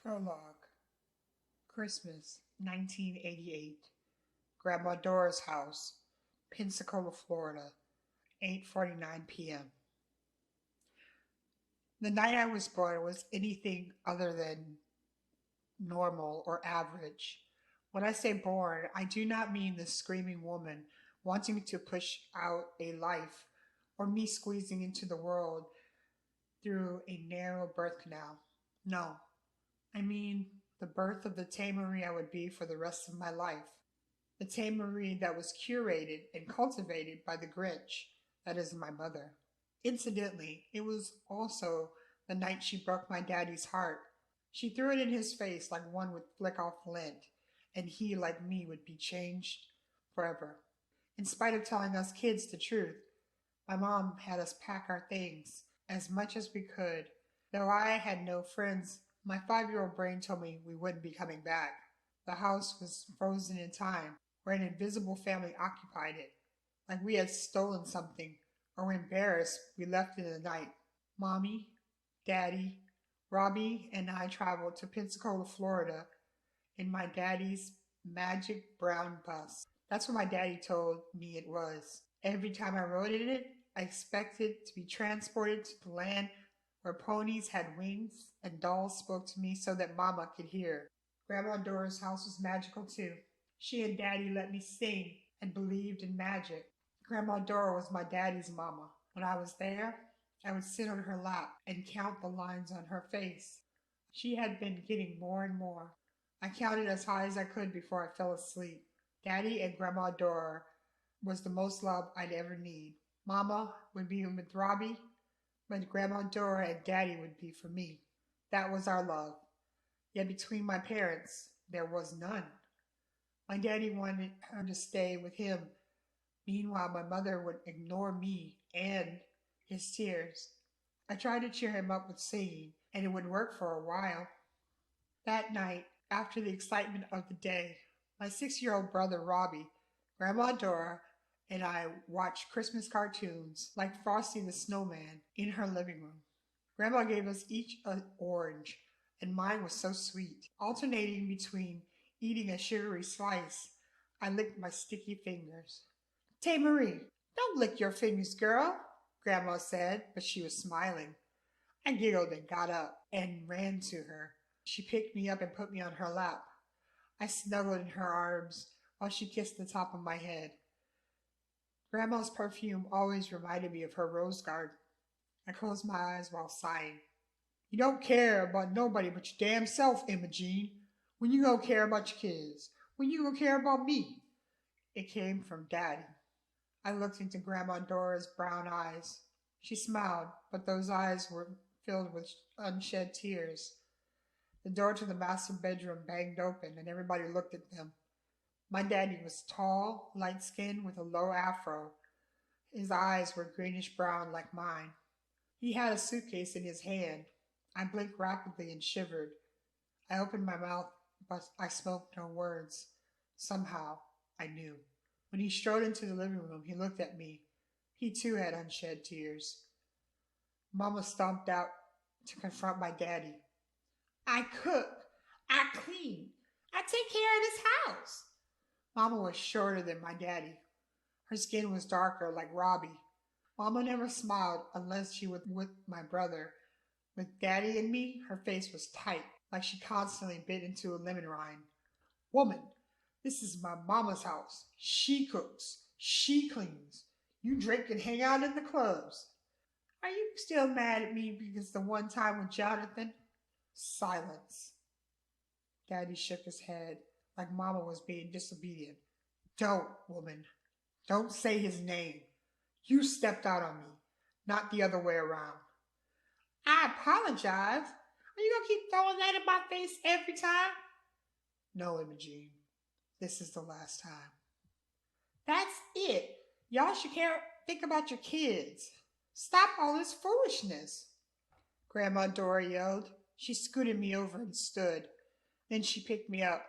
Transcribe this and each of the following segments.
Prologue. Christmas, 1988. Grandma Dora's house, Pensacola, Florida, 8:49 p.m. The night I was born was anything other than normal or average. When I say born, I do not mean the screaming woman wanting to push out a life or me squeezing into the world through a narrow birth canal. No, I mean the birth of the Tae Marie I would be for the rest of my life. The Tae Marie that was curated and cultivated by the Grinch, that is my mother. Incidentally, it was also the night she broke my daddy's heart. She threw it in his face like one would flick off lint, and he, like me, would be changed forever. In spite of telling us kids the truth, my mom had us pack our things as much as we could. Though I had no friends, my 5-year-old brain told me we wouldn't be coming back. The house was frozen in time, where an invisible family occupied it. Like we had stolen something, or were embarrassed, we left in the night. Mommy, Daddy, Robbie, and I traveled to Pensacola, Florida in my daddy's magic brown bus. That's what my daddy told me it was. Every time I rode in it, I expected to be transported to the land where ponies had wings and dolls spoke to me so that Mama could hear. Grandma Dora's house was magical too. She and Daddy let me sing and believed in magic. Grandma Dora was my daddy's mama. When I was there, I would sit on her lap and count the lines on her face. She had been getting more and more. I counted as high as I could before I fell asleep. Daddy and Grandma Dora was the most love I'd ever need. Mama would be with Robbie, but Grandma Dora and Daddy would be for me. That was our love. Yet between my parents, there was none. My daddy wanted her to stay with him. Meanwhile, my mother would ignore me and his tears. I tried to cheer him up with singing, and it would work for a while. That night, after the excitement of the day, my 6-year-old brother Robbie, Grandma Dora, and I watched Christmas cartoons like Frosty the Snowman in her living room. Grandma gave us each an orange, and mine was so sweet. Alternating between eating a sugary slice, I licked my sticky fingers. Tay Marie, don't lick your fingers, girl, Grandma said, but she was smiling. I giggled and got up and ran to her. She picked me up and put me on her lap. I snuggled in her arms while she kissed the top of my head. Grandma's perfume always reminded me of her rose garden. I closed my eyes while sighing. You don't care about nobody but your damn self, Imogene. When you gonna care about your kids? When you gonna care about me? It came from Daddy. I looked into Grandma Dora's brown eyes. She smiled, but those eyes were filled with unshed tears. The door to the master bedroom banged open, and everybody looked at them. My daddy was tall, light-skinned, with a low afro. His eyes were greenish-brown like mine. He had a suitcase in his hand. I blinked rapidly and shivered. I opened my mouth, but I spoke no words. Somehow, I knew. When he strode into the living room, he looked at me. He too had unshed tears. Mama stomped out to confront my daddy. I cook. I clean. I take care of this house. Mama was shorter than my daddy. Her skin was darker like Robbie. Mama never smiled unless she was with my brother. With Daddy and me, her face was tight, like she constantly bit into a lemon rind. Woman, this is my mama's house. She cooks. She cleans. You drink and hang out in the clubs. Are you still mad at me because the one time with Jonathan? Silence. Daddy shook his head like Mama was being disobedient. Don't, woman. Don't say his name. You stepped out on me, not the other way around. I apologize. Are you gonna keep throwing that in my face every time? No, Imogene. This is the last time. That's it. Y'all should think about your kids. Stop all this foolishness. Grandma Dora yelled. She scooted me over and stood. Then she picked me up.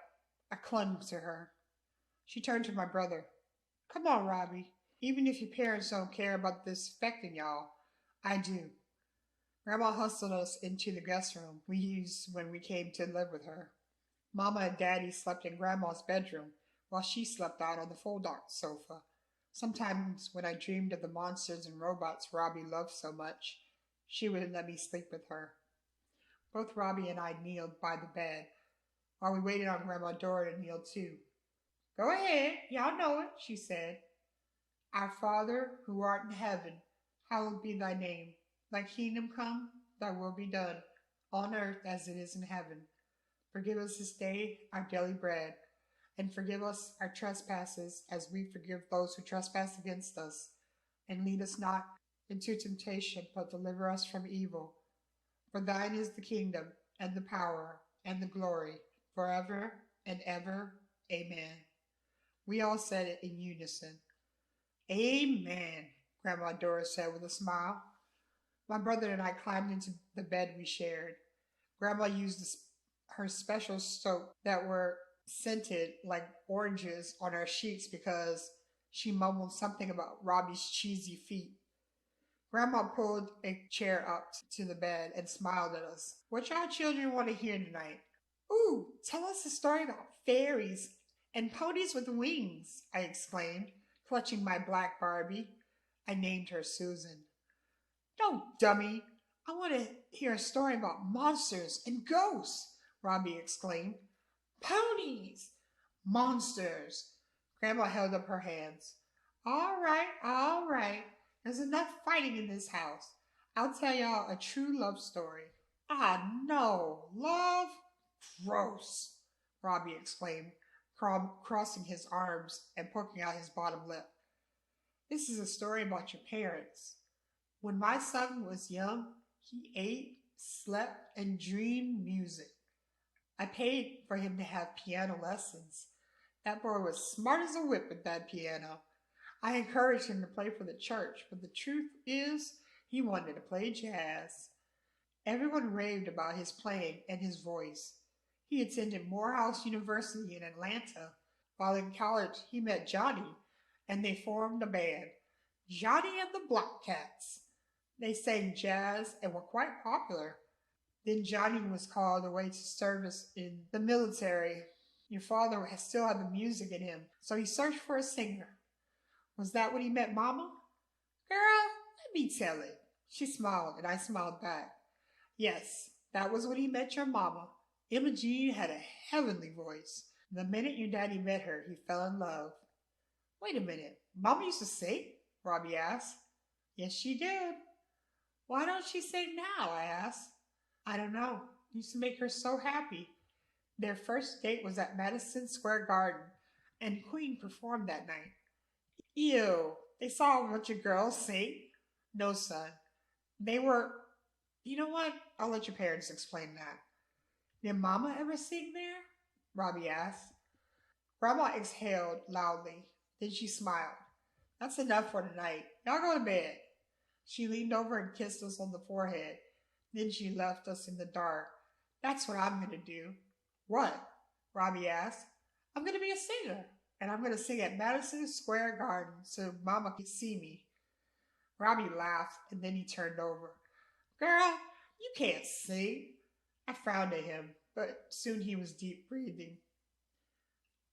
I clung to her. She turned to my brother. Come on, Robbie. Even if your parents don't care about this affecting y'all, I do. Grandma hustled us into the guest room we used when we came to live with her. Mama and Daddy slept in Grandma's bedroom while she slept out on the fold-out sofa. Sometimes when I dreamed of the monsters and robots Robbie loved so much, she would let me sleep with her. Both Robbie and I kneeled by the bed while we waited on Grandma Dora to kneel too. Go ahead, y'all know it, she said. Our Father, who art in heaven, hallowed be thy name. Thy kingdom come, thy will be done, on earth as it is in heaven. Forgive us this day our daily bread, and forgive us our trespasses as we forgive those who trespass against us. And lead us not into temptation, but deliver us from evil. For thine is the kingdom, and the power, and the glory, forever and ever. Amen. We all said it in unison. Amen, Grandma Dora said with a smile. My brother and I climbed into the bed we shared. Grandma used her special soap that were scented like oranges on our sheets because she mumbled something about Robbie's cheesy feet. Grandma pulled a chair up to the bed and smiled at us. What y'all children want to hear tonight? Ooh, tell us a story about fairies and ponies with wings, I exclaimed, clutching my black Barbie. I named her Susan. No, dummy. I want to hear a story about monsters and ghosts, Robbie exclaimed. Ponies! Monsters! Grandma held up her hands. All right, all right. There's enough fighting in this house. I'll tell y'all a true love story. Ah, no. Love? Gross, Robbie exclaimed, crossing his arms and poking out his bottom lip. This is a story about your parents. When my son was young, he ate, slept, and dreamed music. I paid for him to have piano lessons. That boy was smart as a whip with that piano. I encouraged him to play for the church, but the truth is, he wanted to play jazz. Everyone raved about his playing and his voice. He attended Morehouse University in Atlanta. While in college, he met Johnny, and they formed a band, Johnny and the Blockcats. They sang jazz and were quite popular. Then Johnny was called away to service in the military. Your father still had the music in him, so he searched for a singer. Was that when he met Mama? Girl, let me tell it. She smiled, and I smiled back. Yes, that was when he met your mama. Imogene had a heavenly voice. The minute your daddy met her, he fell in love. Wait a minute. Mama used to sing? Robbie asked. Yes, she did. Why don't she sing now? I asked. I don't know. It used to make her so happy. Their first date was at Madison Square Garden, and Queen performed that night. Ew, they saw a bunch of girls sing? No, son. They were. You know what? I'll let your parents explain that. Did Mama ever sing there? Robbie asked. Grandma exhaled loudly. Then she smiled. That's enough for tonight. Y'all go to bed. She leaned over and kissed us on the forehead. Then she left us in the dark. That's what I'm going to do. What? Robbie asked. I'm going to be a singer, and I'm going to sing at Madison Square Garden so Mama can see me. Robbie laughed, and then he turned over. Girl, you can't sing. I frowned at him, but soon he was deep breathing.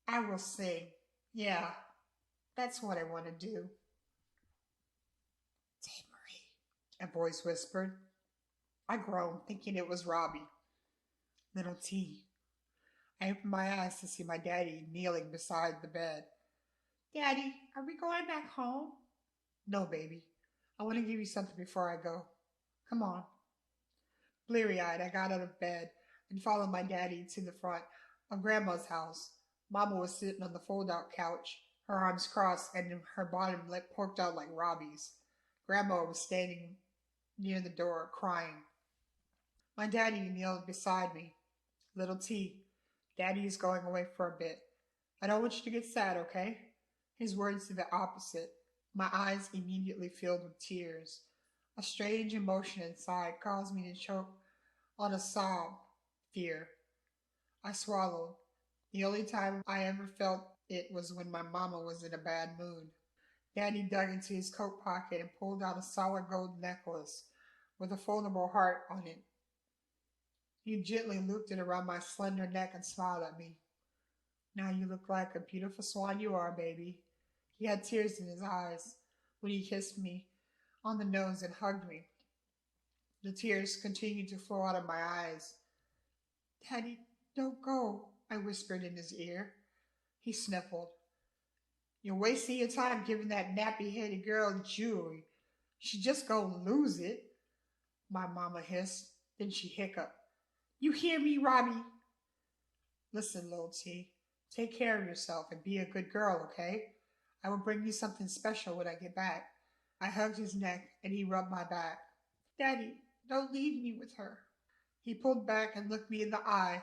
I will sing. Yeah, that's what I want to do. Tae Marie, a voice whispered. I groaned, thinking it was Robbie. Little T. I opened my eyes to see my daddy kneeling beside the bed. Daddy, are we going back home? No, baby. I want to give you something before I go. Come on. Bleary-eyed, I got out of bed and followed my daddy to the front of Grandma's house. Mama was sitting on the fold-out couch, her arms crossed and her bottom lip poked out like Robbie's. Grandma was standing near the door, crying. My daddy kneeled beside me. Little T, Daddy is going away for a bit. I don't want you to get sad, okay? His words did the opposite. My eyes immediately filled with tears. A strange emotion inside caused me to choke on a sob. Fear. I swallowed. The only time I ever felt it was when my mama was in a bad mood. Daddy dug into his coat pocket and pulled out a solid gold necklace with a foldable heart on it. He gently looped it around my slender neck and smiled at me. Now you look like a beautiful swan you are, baby. He had tears in his eyes when he kissed me on the nose and hugged me. The tears continued to flow out of my eyes. Daddy, don't go, I whispered in his ear. He sniffled. You're wasting your time giving that nappy-headed girl jewelry. She just gonna lose it, my mama hissed. Then she hiccuped. You hear me, Robbie? Listen, little T, take care of yourself and be a good girl, okay? I will bring you something special when I get back. I hugged his neck and he rubbed my back. Daddy, don't leave me with her. He pulled back and looked me in the eye.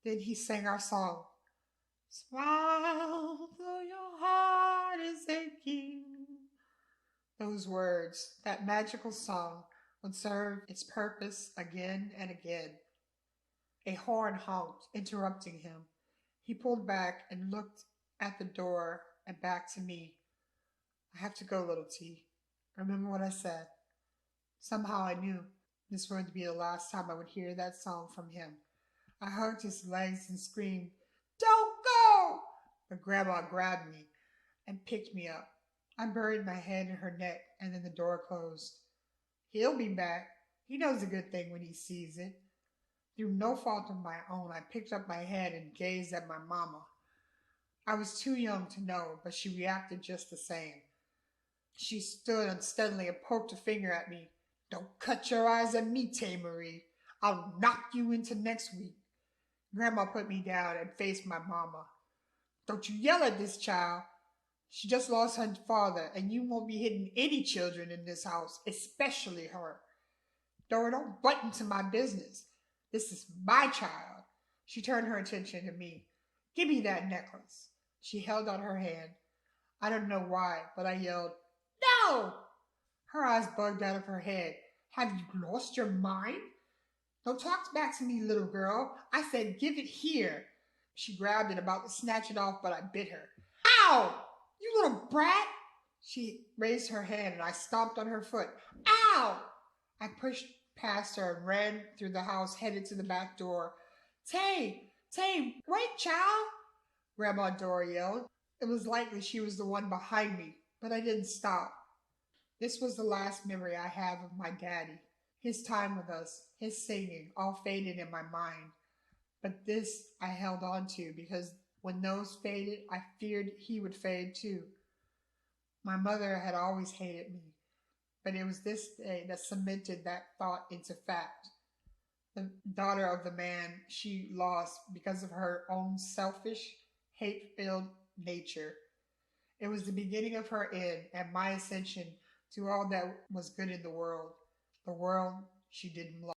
Then he sang our song. Smile though your heart is aching. Those words, that magical song, would serve its purpose again and again. A horn honked, interrupting him. He pulled back and looked at the door and back to me. I have to go, little T. Remember what I said. Somehow I knew this would be the last time I would hear that song from him. I hugged his legs and screamed, Don't go! But Grandma grabbed me and picked me up. I buried my head in her neck and then the door closed. He'll be back. He knows a good thing when he sees it. Through no fault of my own, I picked up my head and gazed at my mama. I was too young to know, but she reacted just the same. She stood unsteadily and poked a finger at me. Don't cut your eyes at me, Tae Marie. I'll knock you into next week. Grandma put me down and faced my mama. Don't you yell at this child. She just lost her father, and you won't be hitting any children in this house, especially her. Dora, don't butt into my business. This is my child. She turned her attention to me. Give me that necklace. She held out her hand. I don't know why, but I yelled, No! Her eyes bugged out of her head. Have you lost your mind? Don't talk back to me, little girl. I said, give it here. She grabbed it, about to snatch it off, but I bit her. Ow! You little brat! She raised her hand and I stomped on her foot. Ow! I pushed past her and ran through the house, headed to the back door. Tay! Wait, child! Grandma Dora yelled. It was likely she was the one behind me, but I didn't stop. This was the last memory I have of my daddy. His time with us, his singing, all faded in my mind. But this I held on to because when those faded, I feared he would fade too. My mother had always hated me, but it was this day that cemented that thought into fact. The daughter of the man she lost because of her own selfish, hate-filled nature. It was the beginning of her end and my ascension to all that was good in the world she didn't love.